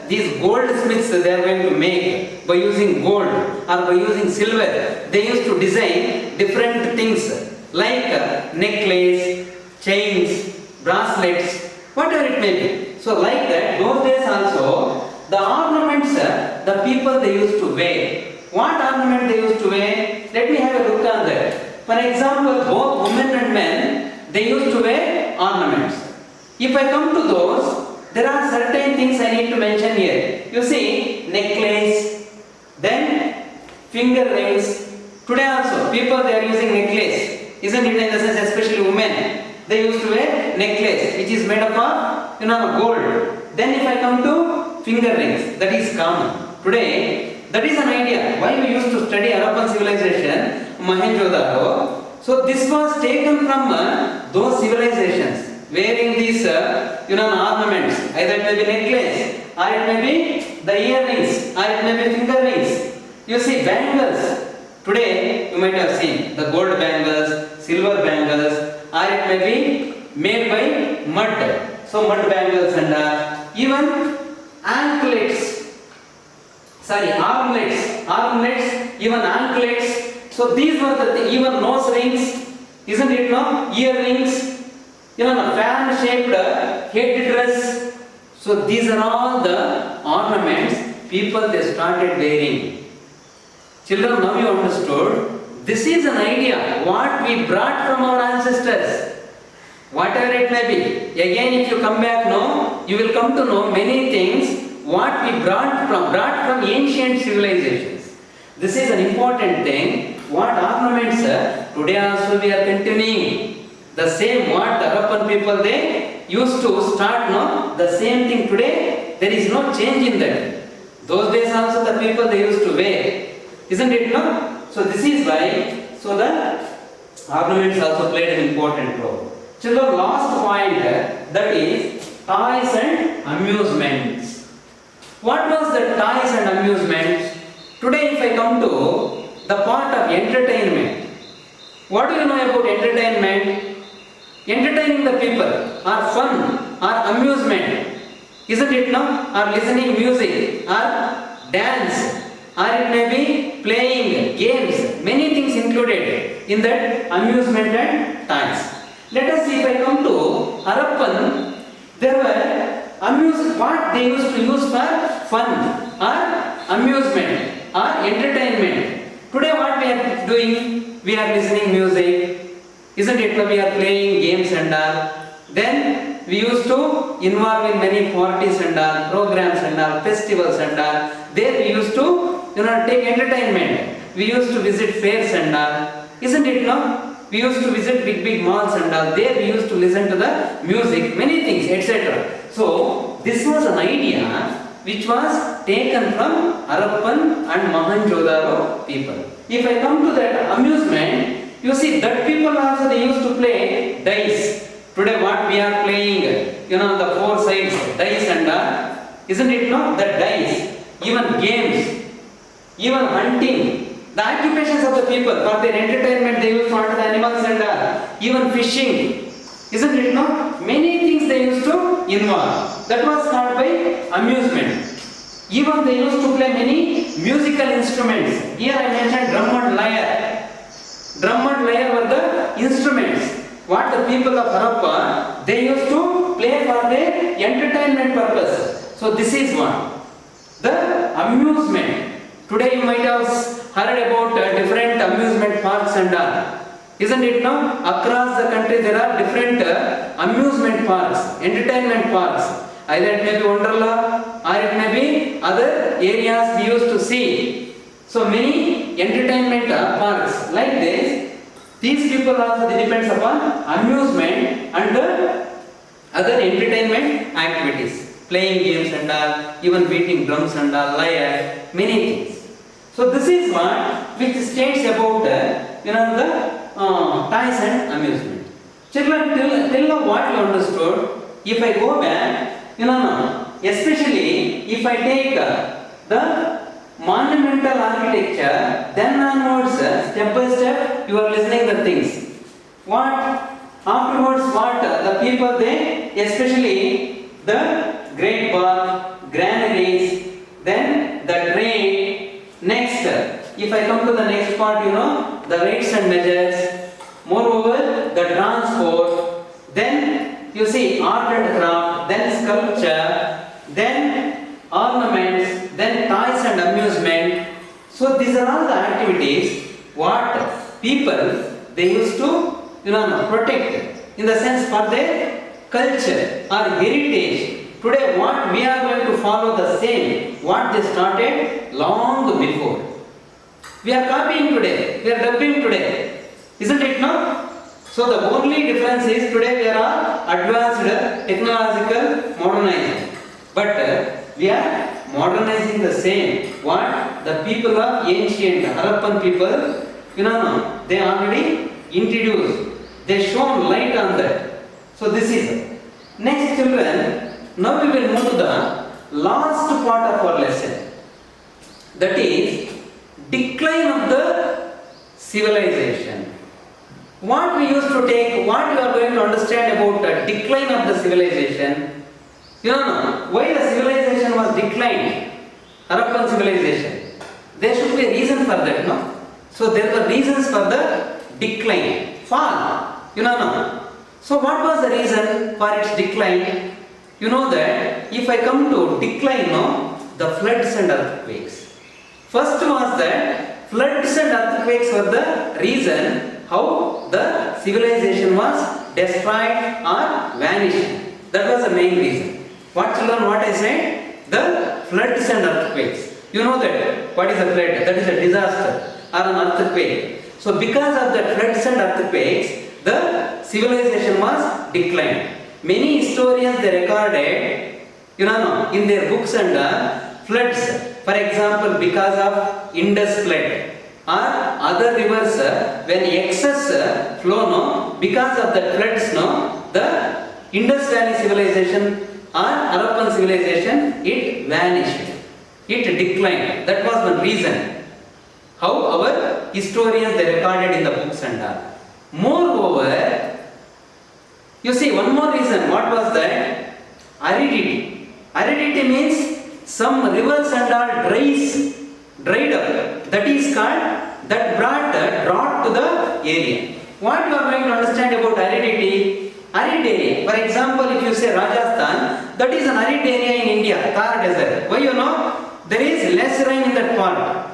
these goldsmiths they are going to make by using gold or by using silver, they used to design different things like necklace, chains, bracelets, whatever it may be. So like that, those days also, the ornaments the people they used to wear. What ornament they used to wear? Let me have a look on that. For example, both women and men, they used to wear ornaments. If I come to those, there are certain things I need to mention here. You see, necklace, then finger rings. Today also, people they are using necklace. Isn't it, in the sense, especially women? They used to wear necklace, which is made up of, gold. Then if I come to finger rings, that is common. Today, that is an idea. Why we used to study Harappan civilization, Mohenjo-daro. So this was taken from those civilizations. Wearing these, ornaments, either it may be necklace, or it may be the earrings, or it may be finger rings. You see, bangles. Today, you might have seen the gold bangles, silver bangles, or it may be made by mud. So, mud bangles and even anklets. Armlets, even anklets. So, these were the even nose rings, isn't it? No, earrings. Fan-shaped head dress. So these are all the ornaments people they started wearing. Children, now you understood. This is an idea what we brought from our ancestors. Whatever it may be. Again, if you come back now, you will come to know many things what we brought from ancient civilizations. This is an important thing. What ornaments today also we are continuing. The same what the Harappan people they used to start, the same thing today, there is no change in that. Those days also the people they used to wear. Isn't it, no? So this is why, so the ornaments also played an important role. Children, last point, that is toys and amusements. What was the toys and amusements? Today if I come to the part of entertainment, what do you know about entertainment? Entertaining the people, or fun, or amusement, isn't it no? Or listening music, or dance, or it may be playing games, many things included in that amusement and toys. Let us see, if I come to Harappan, there were what they used to use for fun or amusement or entertainment. Today what we are doing? We are listening music, isn't it? We are playing games and all. Then we used to involve in many parties and all, programs and all, festivals and all. There we used to take entertainment. We used to visit fairs and all, isn't it? No? We used to visit big malls and all. There we used to listen to the music, many things, etc. So this was an idea which was taken from Harappan and Mohenjo-daro people. If I come to that amusement, you see that people also they used to play dice. Today what we are playing, the four sides, dice and all, isn't it? No, the dice, even games, even hunting. The occupations of the people for their entertainment, they used to hunt the animals and even fishing, isn't it? No, many things they used to involve. That was called by amusement. Even they used to play many musical instruments. Here I mentioned drum and lyre. Drum and lyre were the instruments. What the people of Harappa they used to play for their entertainment purpose. So this is one. The amusement. Today you might have heard about different amusement parks and all. Isn't it now? Across the country there are different amusement parks, entertainment parks. Either it may be Wonderla or it may be other areas we used to see. So many entertainment parks like this. These people also depends upon amusement and other entertainment activities. Playing games and all, even beating drums and all, lyre, many things. So this is what which states about the toys and amusement. Children, till now what you understood, if I go back, especially if I take the monumental architecture, then onwards, step by step, you are listening the things. What? Afterwards, what the people they, especially the great bath, granaries, then the trade. Next, if I come to the next part, the weights and measures. Moreover, the transport. Then you see art and craft, then sculpture, then ornaments, then toys and amusement. So these are all the activities what people they used to protect in the sense for their culture or heritage. Today what we are going to follow the same what they started long before. We are copying today, we are dubbing today, isn't it no? So the only difference is today we are advanced technological modernizing, but we are modernizing the same what the people of ancient Harappan people they already introduced, they shone light on that. So this is it. Next children, now we will move to the last part of our lesson, that is decline of the civilization. What we used to take, what you are going to understand about the decline of the civilization, why the civilization was declined, Harappan civilization. There should be a reason for that, no? So there were reasons for the decline, fall, So what was the reason for its decline? You know that if I come to decline, the floods and earthquakes. First was that floods and earthquakes were the reason how the civilization was destroyed or vanished. That was the main reason. What children, what I said? The floods and earthquakes. You know that what is a flood? That is a disaster or an earthquake. So because of the floods and earthquakes, the civilization was declined. Many historians they recorded, in their books and floods. For example, because of Indus flood or other rivers, when excess flow, because of the floods, the Indus Valley civilization or Harappan civilization, it vanished, it declined. That was one reason. How our historians they recorded in the books and all. Moreover, you see one more reason. What was that? Aridity. Aridity means some rivers and all dried up. That is called, that brought drought to the area. What you are going to understand about aridity? Arid area. For example, if you say Rajasthan, that is an arid area in India, Thar desert. Why you know? There is less rain in that part.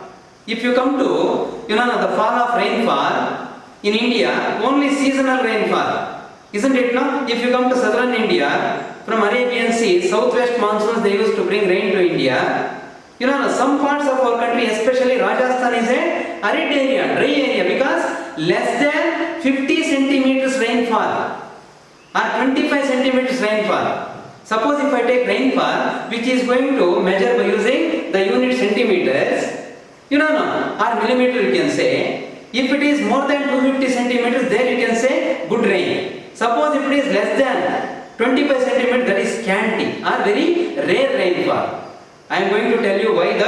If you come to, the fall of rainfall in India, only seasonal rainfall. Isn't it no? If you come to southern India, from Arabian Sea, southwest monsoons, they used to bring rain to India. Some parts of our country, especially Rajasthan, is a arid area, dry area, because less than 50 centimeters rainfall or 25 centimeters rainfall. Suppose if I take rainfall, which is going to measure by using the unit centimeters, or millimeter you can say. If it is more than 250 centimeters, there you can say good rain. Suppose if it is less than 25 centimeters, that is scanty or very rare rainfall. I am going to tell you why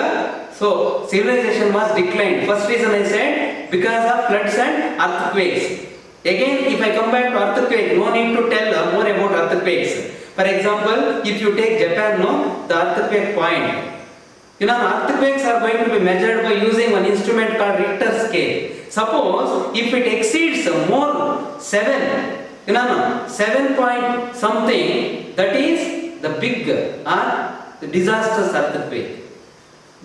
civilization was declined. First reason I said, because of floods and earthquakes. Again, if I come back to earthquake, no need to tell more about earthquakes. For example, if you take Japan, the earthquake point. Earthquakes are going to be measured by using one instrument called Richter scale. Suppose if it exceeds more 7 point something, that is the big or the disastrous earthquake.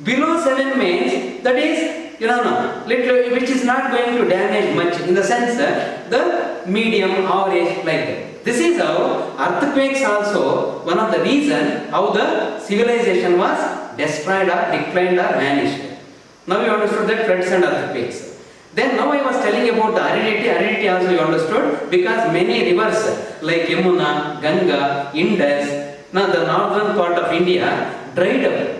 Below 7 means that is little, which is not going to damage much, in the sense the medium average, like that. This is how earthquakes also one of the reason how the civilization was destroyed or declined or vanished. Now you understood that floods and earthquakes. Then now I was telling about the aridity also you understood, because many rivers like Yamuna, Ganga, Indus, now the northern part of India dried up.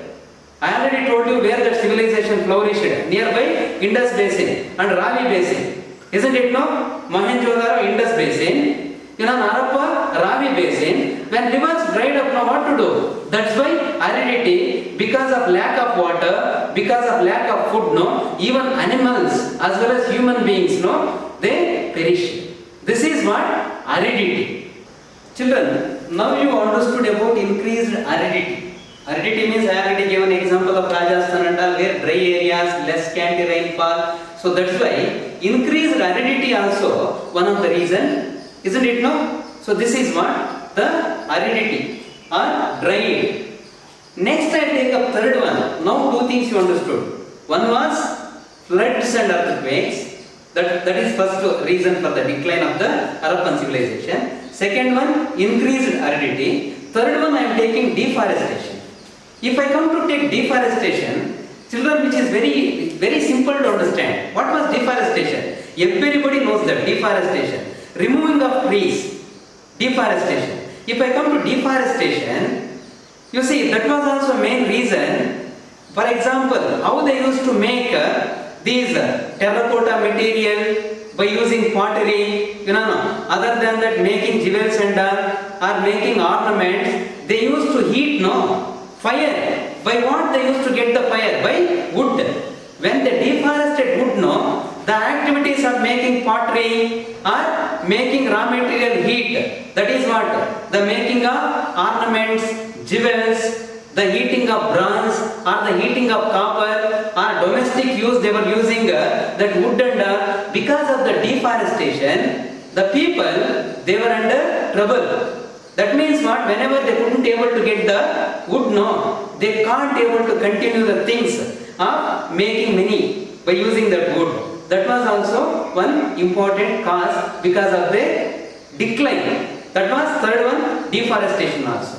I already told you where that civilization flourished, nearby Indus Basin and Ravi Basin. Isn't it no? Mohenjo-daro, Indus Basin, Harappa, Ravi Basin. When rivers dried up, now what to do? That's why aridity, because of lack of water, because of lack of food, even animals as well as human beings, they perish. This is what? Aridity. Children, now you understood about increased aridity. Aridity means I already gave an example of Rajasthan and all, where dry areas, less scanty rainfall. So that's why increased aridity also one of the reason, isn't it no? So this is what? The aridity or dried. Next I take up third one. Now two things you understood. One was floods and earthquakes. That is first reason for the decline of the Harappan civilization. Second one, increased aridity. Third one I am taking deforestation. If I come to take deforestation, children, which is very, very simple to understand. What was deforestation? Everybody knows that deforestation. Removing of trees. Deforestation. If I come to deforestation, you see that was also main reason. For example, how they used to make these terracotta material by using pottery, other than that making jewels and or making ornaments, they used to heat fire. By what they used to get the fire? By wood. When they deforested wood, the activities of making pottery or making raw material heat, that is what? The making of ornaments, jewels, the heating of bronze or the heating of copper or domestic use, they were using that wood and because of the deforestation, the people, they were under trouble. That means what? Whenever they couldn't able to get the wood, they can't able to continue the things of making money by using that wood. That was also one important cause because of the decline. That was third one, deforestation also.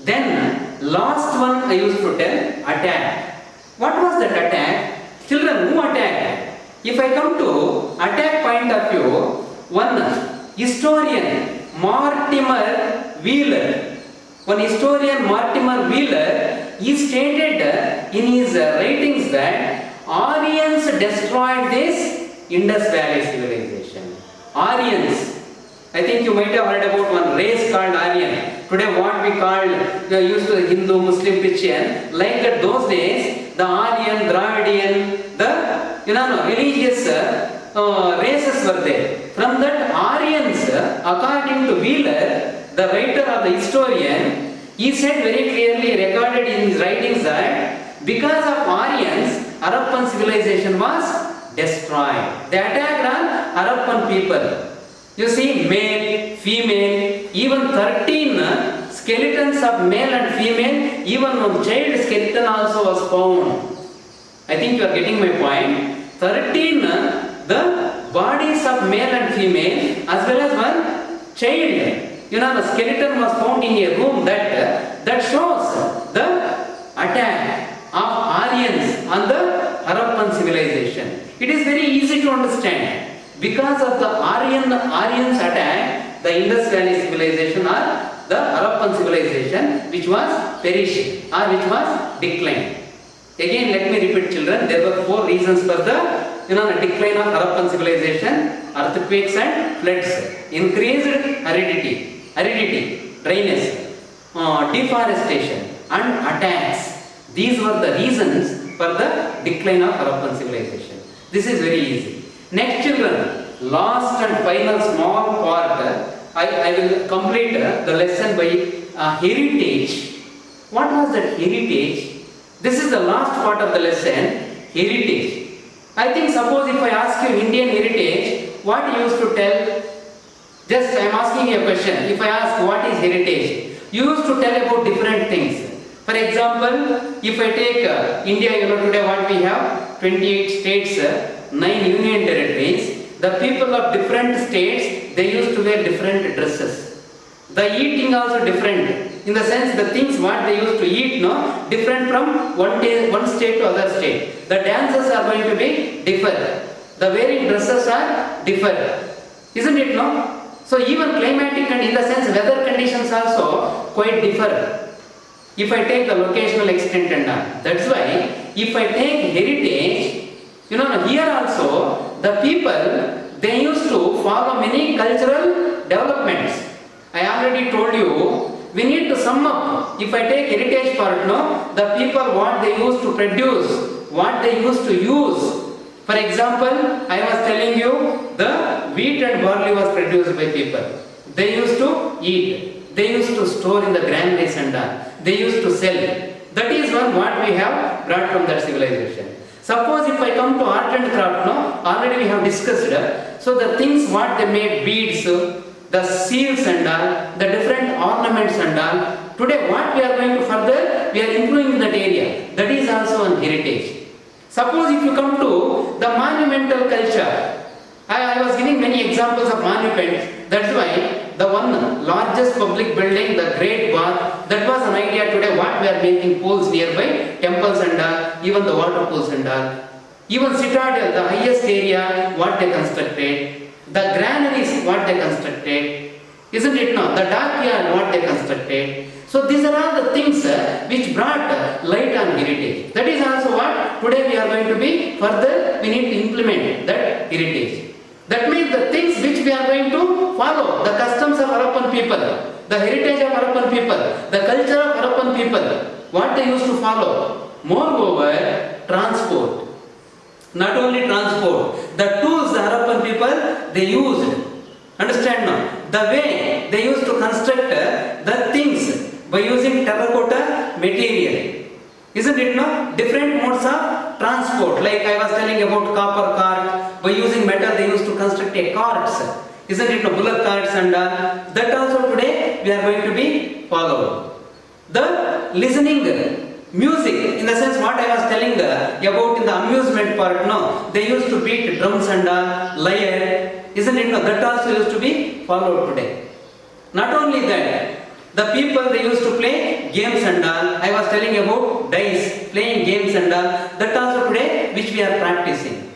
Then last one I used to tell, attack. What was that attack? Children, who attacked? If I come to attack point of view, one historian, Mortimer Wheeler. One historian, Mortimer Wheeler, he stated in his writings that Aryans destroyed this Indus Valley civilization. Aryans. I think you might have heard about one race called Aryan. Today what we called, used to Hindu, Muslim, Christian. Like that those days, the Aryan, Dravidian, the religious races were there. From that Aryans, according to Wheeler, the writer or the historian, he said very clearly, recorded in his writings, that because of Aryans, Harappan civilization was destroyed. They attacked on Harappan people. You see, male, female, even 13 skeletons of male and female, even one child skeleton also was found. I think you are getting my point. 13 the bodies of male and female as well as one child. You know, the skeleton was found in a room that shows the attack of Aryans on the Harappan civilization. It is very easy to understand. Because of the Aryans attack, the Indus Valley civilization or the Harappan civilization, which was perished or which was declined. Again, let me repeat, children. There were 4 reasons for the decline of Harappan civilization: earthquakes and floods, increased aridity, dryness, deforestation, and attacks. These were the reasons for the decline of Harappan civilization. This is very easy. Next, children, last and final small part, I will complete the lesson by heritage. What was that heritage? This is the last part of the lesson, heritage. I think, suppose if I ask you Indian heritage, what you used to tell? Just I am asking you a question. If I ask what is heritage, you used to tell about different things. For example, if I take India, today what we have? 28 states, 9 union territories. The people of different states, they used to wear different dresses. The eating also different. In the sense, the things what they used to eat, different from one state to other state. The dances are going to be different. The wearing dresses are different. Isn't it, no? So even climatic and in the sense weather conditions also quite differ. If I take the locational extent and all. That's why if I take heritage, here also the people, they used to follow many cultural developments. I already told you, we need to sum up. If I take heritage part, the people what they used to produce, what they used to use. For example, I was telling you the wheat and barley was produced by people. They used to eat. They used to store in the granaries and all. They used to sell. That is one what we have brought from that civilization. Suppose if I come to art and craft, already we have discussed. So the things what they made, beads, the seals and all, the different ornaments and all. Today what we are going to further, we are improving in that area. That is also an heritage. Suppose if you come to the monumental culture, I was giving many examples of monuments. That's why the one largest public building, the Great Bath, that was an idea today what we are making pools nearby, temples and all, even the water pools and all. Even Citadel, the highest area, what they constructed. The granaries, what they constructed. Isn't it now? The dockyard, what they constructed. So these are all the things which brought light on heritage. That is also what today we are going to be further, we need to implement that heritage. That means the things which we are going to follow, the customs of Harappan people, the heritage of Harappan people, the culture of Harappan people, what they used to follow. Moreover, transport. Not only transport, the tools the Harappan people, they used. Understand now? The way they used to construct the things by using terracotta material. Isn't it, no? Different modes of transport. Like I was telling about copper cart. By using metal, they used to construct a carts. Isn't it, no? Bullock carts and all. That also today we are going to be followed. The listening music, in the sense what I was telling about in the amusement part, they used to beat drums and lyre. Isn't it, no? That also used to be followed today. Not only that, the people, they used to play games and all. I was telling about dice, playing games and all. That also today which we are practicing.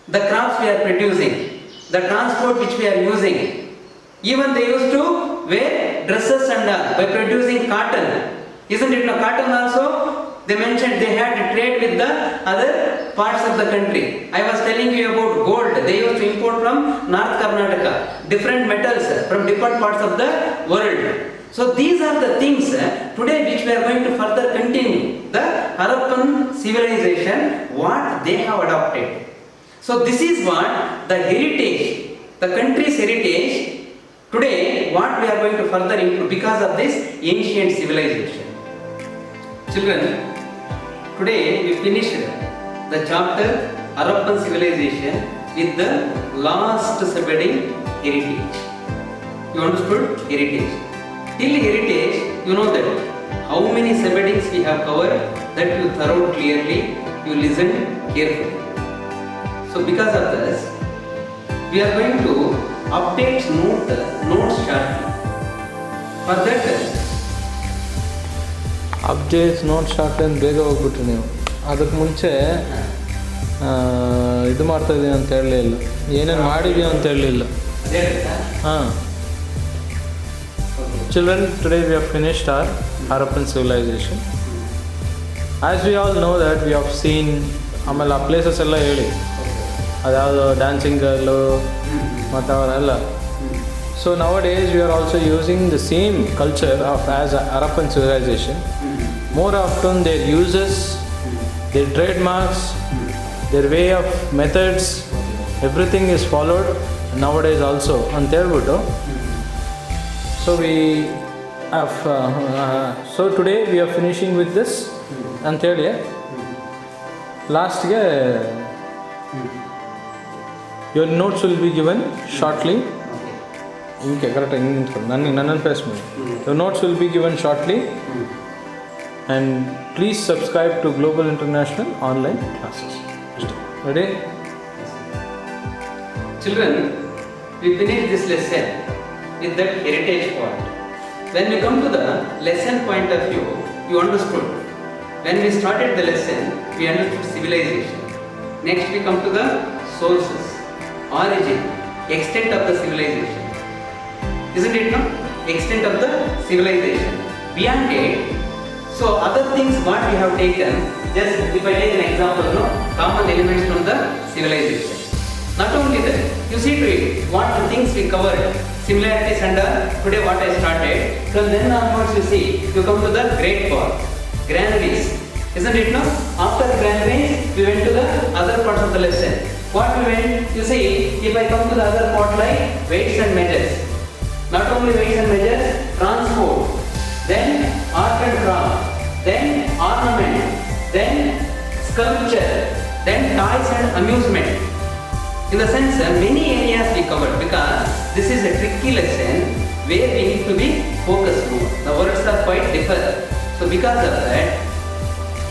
The crafts we are producing, the transport which we are using. Even they used to wear dresses and all by producing cotton. Isn't it, no? Cotton also, they mentioned they had to trade with the other parts of the country. I was telling you about gold. They used to import from North Karnataka. Different metals from different parts of the world. So these are the things today which we are going to further continue. The Harappan civilization, what they have adopted. So this is what the heritage, the country's heritage, today what we are going to further improve because of this ancient civilization. Children, today we finished the chapter Harappan civilization with the last subheading heritage. You understood? Heritage. Till heritage, you know that how many subheadings we have covered, that you thorough clearly, you listen carefully. So because of this, we are going to update notes shortly. For that, updates note short ಅಂತ ಬೇಗ ಹೋಗ್ಬಿಟ್ರಿ ನೀವು. ಅದಕ್ಕೆ ಮುಂಚೆ ಇದು ಮಾಡ್ತಾಯಿದ್ದೀನಿ ಅಂತ ಹೇಳಲಿಲ್ಲ, ಏನೇನು ಮಾಡಿದೀವಿ ಅಂತ ಹೇಳಲಿಲ್ಲ. ಹಾಂ. Children, today we have finished our Harappan civilization. As we all know that we have seen, ಆಮೇಲೆ ಆ ಪ್ಲೇಸಸ್ ಎಲ್ಲ ಹೇಳಿ, ಅದ್ಯಾವುದು ಡ್ಯಾನ್ಸಿಂಗ್ ಗರ್ಲು ಮತ್ತು ಅವರೆಲ್ಲ. So nowadays we are also using the same culture of as Harappan civilization. More often their uses, their trademarks, their way of methods, everything is followed nowadays also ಅಂತ ಹೇಳ್ಬಿಟ್ಟು. So we have so today we are finishing with this ಅಂತ ಹೇಳಿ ಲಾಸ್ಟ್ಗೆ your notes will be given shortly. Okay, correct. Nannanu press me. Your notes will be given shortly. And please subscribe to Global International online classes. Ready? Children, we finished this lesson with that heritage part. When we come to the lesson point of view, you understood. When we started the lesson, we understood civilization. Next we come to the sources, origin, extent of the civilization. Isn't it, no? Extent of the civilization. Beyond it, so other things what we have taken, just if I take an example, no, common elements from the civilization. Not only that, you see to it, what the things we covered, similarities and today what I started, from then onwards you see, you come to the great part, granaries. Isn't it, no? After granaries, we went to the other parts of the lesson. What we went, you see, if I come to the other part like weights and measures. Not only weights and measures, transport, then art and craft, then ornament, then sculpture, then toys and amusement. In the sense, many areas we covered because this is a tricky lesson where we need to be focused more. The words are quite different. So because of that,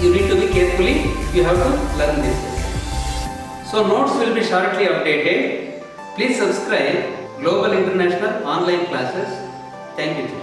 you need to be carefully, you have to learn this lesson. So notes will be shortly updated. Please subscribe Global International online classes. Thank you.